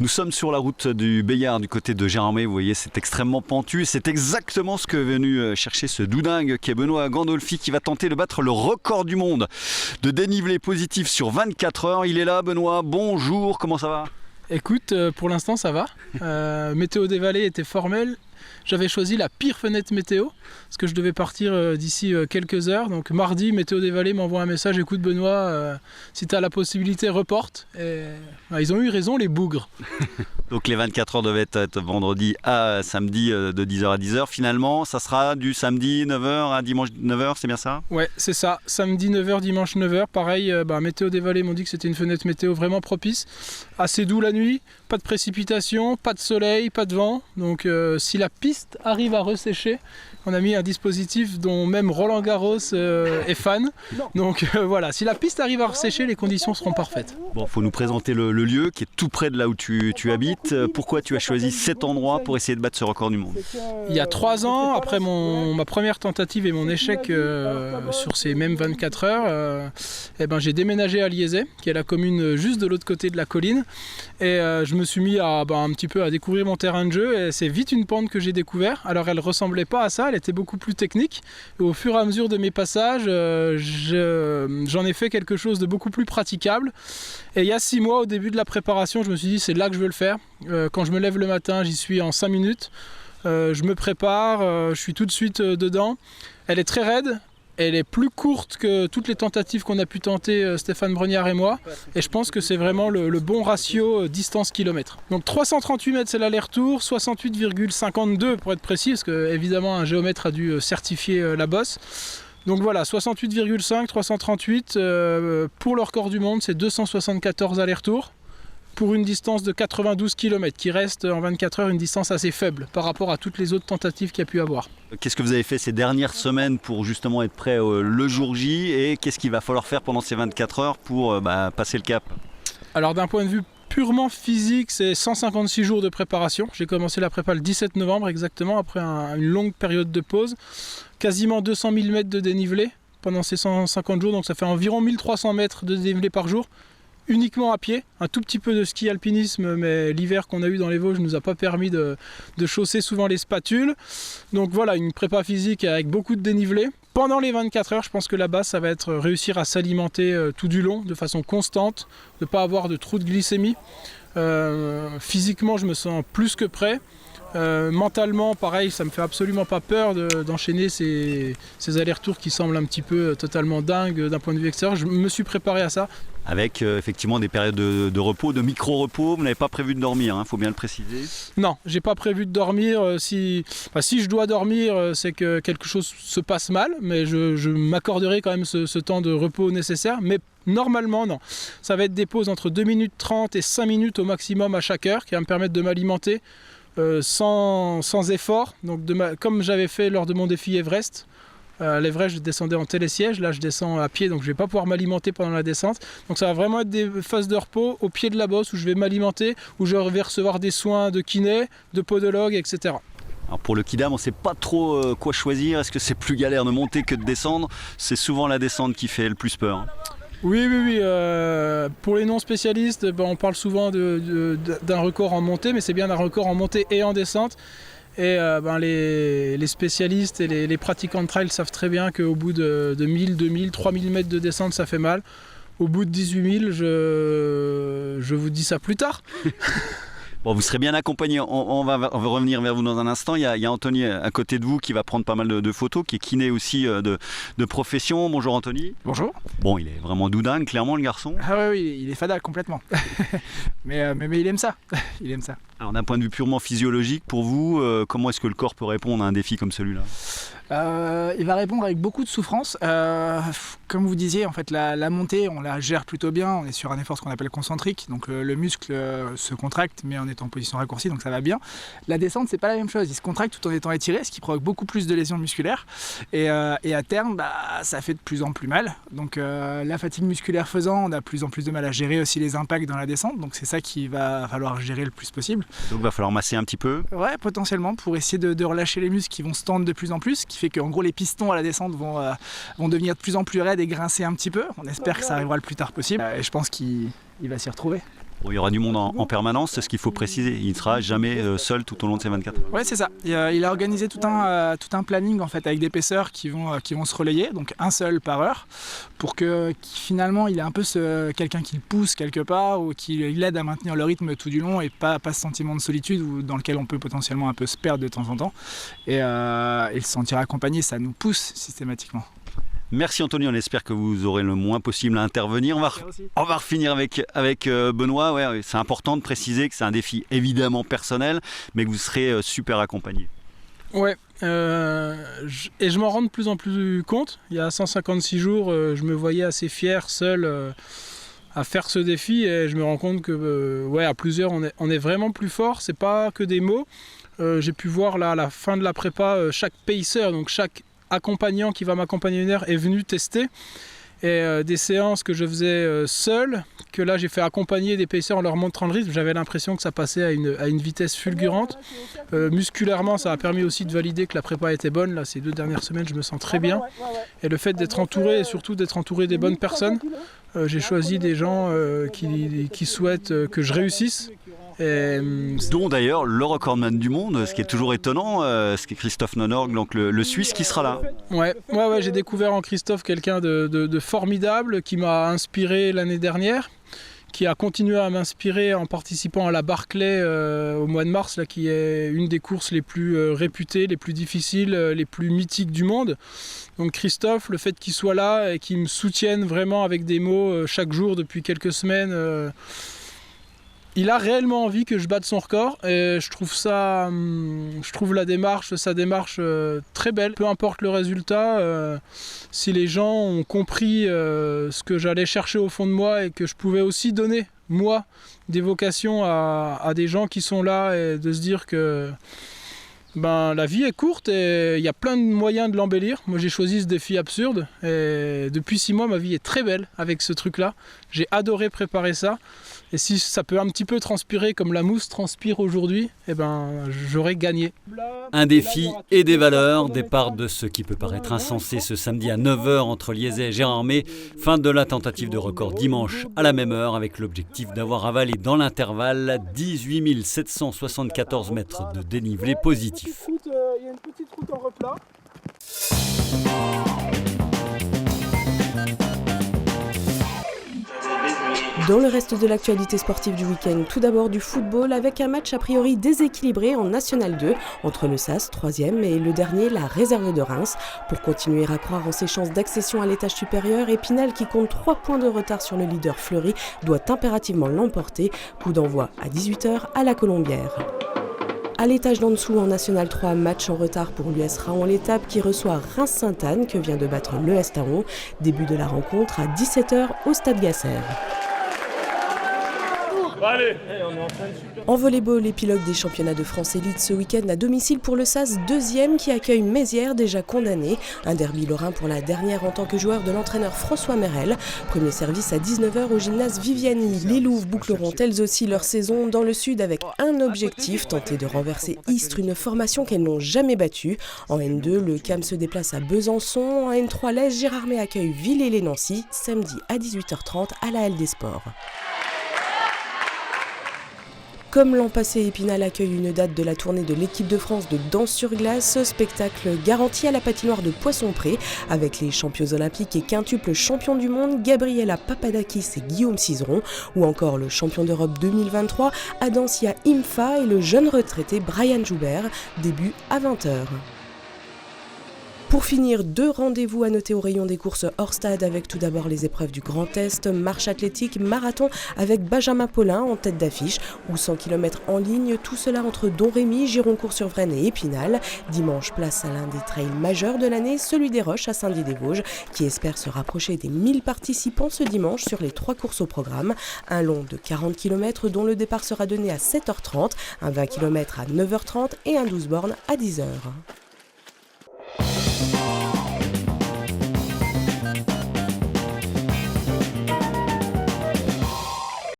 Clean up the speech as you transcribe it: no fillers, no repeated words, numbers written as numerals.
Nous sommes sur la route du Béliard du côté de Gérardmer. Vous voyez, c'est extrêmement pentu. C'est exactement ce que est venu chercher ce doudingue qui est Benoît Gandolfi, qui va tenter de battre le record du monde de dénivelé positif sur 24 heures. Il est là, Benoît. Bonjour, comment ça va? Écoute, pour l'instant ça va. Météo des Vallées était formelle. J'avais choisi la pire fenêtre météo parce que je devais partir d'ici quelques heures. Donc mardi, Météo des Vallées m'envoie un message: écoute Benoît, si tu as la possibilité, reporte. Et ils ont eu raison, les bougres. Donc les 24 heures devaient être vendredi à samedi de 10h à 10h. Finalement, ça sera du samedi 9h à dimanche 9h, c'est bien ça? Ouais, c'est ça. Samedi 9h, dimanche 9h. Pareil, Météo des Vallées m'ont dit que c'était une fenêtre météo vraiment propice. Assez doux la nuit, pas de précipitation, pas de soleil, pas de vent. Donc si la piste arrive à ressécher, on a mis un dispositif dont même Roland Garros est fan. Donc voilà, si la piste arrive à ressécher, les conditions seront parfaites. Bon, faut nous présenter le lieu qui est tout près de là où tu habites. Pourquoi tu as choisi cet endroit pour essayer de battre ce record du monde? Il y a 3 ans, après ma première tentative et mon échec sur ces mêmes 24 heures, j'ai déménagé à Liézay, qui est la commune juste de l'autre côté de la colline. Et je me suis mis un petit peu à découvrir mon terrain de jeu. Et c'est vite une pente que j'ai découvert. Alors elle ressemblait pas à ça, elle était beaucoup plus technique. Et au fur et à mesure de mes passages, j'en ai fait quelque chose de beaucoup plus praticable. Et il y a 6 mois, au début de la préparation, je me suis dit c'est là que je veux le faire. Quand je me lève le matin, j'y suis en 5 minutes. Je me prépare, je suis tout de suite dedans. Elle est très raide. Elle est plus courte que toutes les tentatives qu'on a pu tenter Stéphane Brognard et moi. Et je pense que c'est vraiment le bon ratio distance-kilomètre. Donc 338 mètres c'est l'aller-retour, 68,52 pour être précis, parce que évidemment un géomètre a dû certifier la bosse. Donc voilà, 68,5, 338. Pour le record du monde, c'est 274 allers-retours. Pour une distance de 92 km, qui reste en 24 heures une distance assez faible par rapport à toutes les autres tentatives qu'il y a pu avoir. Qu'est-ce que vous avez fait ces dernières semaines pour justement être prêt le jour J, et qu'est-ce qu'il va falloir faire pendant ces 24 heures pour passer le cap? Alors d'un point de vue purement physique, c'est 156 jours de préparation. J'ai commencé la prépa le 17 novembre exactement, après une longue période de pause. Quasiment 200 000 mètres de dénivelé pendant ces 150 jours, donc ça fait environ 1300 mètres de dénivelé par jour. Uniquement à pied, un tout petit peu de ski alpinisme, mais l'hiver qu'on a eu dans les Vosges ne nous a pas permis de chausser souvent les spatules. Donc voilà, une prépa physique avec beaucoup de dénivelé. Pendant les 24 heures, je pense que la base, ça va être réussir à s'alimenter tout du long, de façon constante, de ne pas avoir de trou de glycémie. Physiquement, je me sens plus que prêt. Mentalement, pareil, ça me fait absolument pas peur d'enchaîner ces allers-retours qui semblent un petit peu totalement dingues d'un point de vue extérieur. Je me suis préparé à ça. Avec effectivement des périodes de repos, de micro-repos. Vous n'avez pas prévu de dormir, il faut bien le préciser. Non, j'ai pas prévu de dormir. Si je dois dormir, c'est que quelque chose se passe mal, mais je m'accorderai quand même ce temps de repos nécessaire. Mais normalement, non. Ça va être des pauses entre 2 minutes 30 et 5 minutes au maximum à chaque heure, qui va me permettre de m'alimenter sans effort. Donc comme j'avais fait lors de mon défi Everest. À l'Everest, je descendais en télésiège, là je descends à pied, donc je ne vais pas pouvoir m'alimenter pendant la descente. Donc ça va vraiment être des phases de repos au pied de la bosse où je vais m'alimenter, où je vais recevoir des soins de kiné, de podologue, etc. Alors pour le kidam, on ne sait pas trop quoi choisir. Est-ce que c'est plus galère de monter que de descendre? C'est souvent la descente qui fait le plus peur. Oui. Pour les non-spécialistes, on parle souvent d'un record en montée, mais c'est bien un record en montée et en descente. Et les spécialistes et les pratiquants de trail savent très bien qu'au bout de 1000, 2000, 3000 mètres de descente, ça fait mal. Au bout de 18 000, je vous dis ça plus tard. Bon, vous serez bien accompagné. On va revenir vers vous dans un instant. Il y a Anthony à côté de vous qui va prendre pas mal de photos, qui est kiné aussi de profession. Bonjour Anthony. Bonjour. Bon, il est vraiment doudingue, clairement, le garçon. Ah oui, il est fada complètement. mais il aime ça. Il aime ça. Alors d'un point de vue purement physiologique, pour vous, comment est-ce que le corps peut répondre à un défi comme celui-là? Il va répondre avec beaucoup de souffrance. Comme vous disiez, en fait, la montée, on la gère plutôt bien. On est sur un effort ce qu'on appelle concentrique, donc le muscle se contracte, mais en étant en position raccourcie, donc ça va bien. La descente, c'est pas la même chose. Il se contracte tout en étant étiré, ce qui provoque beaucoup plus de lésions musculaires. Et à terme, ça fait de plus en plus mal. Donc la fatigue musculaire faisant, on a de plus en plus de mal à gérer aussi les impacts dans la descente. Donc c'est ça qu'il va falloir gérer le plus possible. Donc il va falloir masser un petit peu? Ouais, potentiellement, pour essayer de relâcher les muscles qui vont se tendre de plus en plus, ce qui fait qu'en gros les pistons à la descente vont devenir de plus en plus raides et grincer un petit peu. On espère que ça arrivera le plus tard possible et je pense qu'il va s'y retrouver. Bon, il y aura du monde en permanence, c'est ce qu'il faut préciser. Il ne sera jamais seul tout au long de ces 24 heures. Ouais, c'est ça. Il a organisé tout un planning en fait avec des pacers qui vont se relayer, donc un seul par heure, pour que finalement il ait un peu quelqu'un qui le pousse quelque part ou qui l'aide à maintenir le rythme tout du long et pas ce sentiment de solitude dans lequel on peut potentiellement un peu se perdre de temps en temps. Et se sentir accompagné, ça nous pousse systématiquement. Merci Anthony, on espère que vous aurez le moins possible à intervenir. On va refinir avec Benoît. Ouais, c'est important de préciser que c'est un défi évidemment personnel, mais que vous serez super accompagné. Ouais, et je m'en rends de plus en plus compte. Il y a 156 jours, je me voyais assez fier, seul, à faire ce défi, et je me rends compte que à plusieurs, on est vraiment plus fort. C'est pas que des mots. J'ai pu voir là, à la fin de la prépa, chaque pacer, donc chaque accompagnant qui va m'accompagner une heure est venu tester, et des séances que je faisais seul, que là j'ai fait accompagner des pacers en leur montrant le rythme, j'avais l'impression que ça passait à une vitesse fulgurante. Musculairement, ça a permis aussi de valider que la prépa était bonne. Là, ces 2 dernières semaines, je me sens très bien, et le fait d'être entouré, et surtout d'être entouré des bonnes personnes, j'ai choisi des gens qui souhaitent que je réussisse. Dont d'ailleurs le recordman du monde, ce qui est toujours étonnant, ce qui est Christophe Nonorg, donc le Suisse qui sera là. Ouais, j'ai découvert en Christophe quelqu'un de formidable qui m'a inspiré l'année dernière, qui a continué à m'inspirer en participant à la Barclay au mois de mars, là, qui est une des courses les plus réputées, les plus difficiles, les plus mythiques du monde. Donc Christophe, le fait qu'il soit là et qu'il me soutienne vraiment avec des mots chaque jour depuis quelques semaines, il a réellement envie que je batte son record, et je trouve sa démarche très belle. Peu importe le résultat, si les gens ont compris ce que j'allais chercher au fond de moi et que je pouvais aussi donner, moi, des vocations à des gens qui sont là, et de se dire que la vie est courte et il y a plein de moyens de l'embellir. Moi j'ai choisi ce défi absurde, et depuis 6 mois ma vie est très belle avec ce truc-là. J'ai adoré préparer ça. Et si ça peut un petit peu transpirer comme la mousse transpire aujourd'hui, j'aurais gagné. Un défi et des valeurs, départ de ce qui peut paraître insensé ce samedi à 9h entre Liezet et Gérardmer, fin de la tentative de record dimanche à la même heure, avec l'objectif d'avoir avalé dans l'intervalle 18 774 mètres de dénivelé positif. Il y a une petite route en replat. Dans le reste de l'actualité sportive du week-end, tout d'abord du football avec un match a priori déséquilibré en National 2 entre le SAS, 3e, et le dernier, la réserve de Reims. Pour continuer à croire en ses chances d'accession à l'étage supérieur, Épinal, qui compte 3 points de retard sur le leader Fleury, doit impérativement l'emporter. Coup d'envoi à 18h à la Colombière. À l'étage d'en dessous, en National 3, match en retard pour l'US Raon-l'Étape qui reçoit Reims-Sainte-Anne que vient de battre l'ES Taron. Début de la rencontre à 17h au Stade Gasser. En volley-ball, l'épilogue des championnats de France élite ce week-end à domicile pour le SAS 2e qui accueille Mézières déjà condamné. Un derby lorrain pour la dernière en tant que joueur de l'entraîneur François Merel. Premier service à 19h au gymnase Viviani. Les Louves boucleront elles aussi leur saison dans le sud avec un objectif, tenter de renverser Istres, une formation qu'elles n'ont jamais battue. En N2, le CAM se déplace à Besançon. En N3, l'AS Gérardmer accueille Villers-lès-Nancy samedi à 18h30 à la Halle des Sports. Comme l'an passé, Épinal accueille une date de la tournée de l'équipe de France de danse sur glace, spectacle garanti à la patinoire de Poissompré, avec les champions olympiques et quintuples champions du monde, Gabriela Papadakis et Guillaume Cizeron, ou encore le champion d'Europe 2023, Adancia Imfa et le jeune retraité Brian Joubert, début à 20h. Pour finir, 2 rendez-vous à noter au rayon des courses hors stade avec tout d'abord les épreuves du Grand Est, marche athlétique, marathon avec Benjamin Paulin en tête d'affiche ou 100 km en ligne, tout cela entre Domrémy, Gironcourt-sur-Vraine et Épinal. Dimanche, place à l'un des trails majeurs de l'année, celui des Roches à Saint-Dié-des-Vosges, qui espère se rapprocher des 1000 participants ce dimanche sur les 3 courses au programme. Un long de 40 km dont le départ sera donné à 7h30, un 20 km à 9h30 et un 12 bornes à 10h.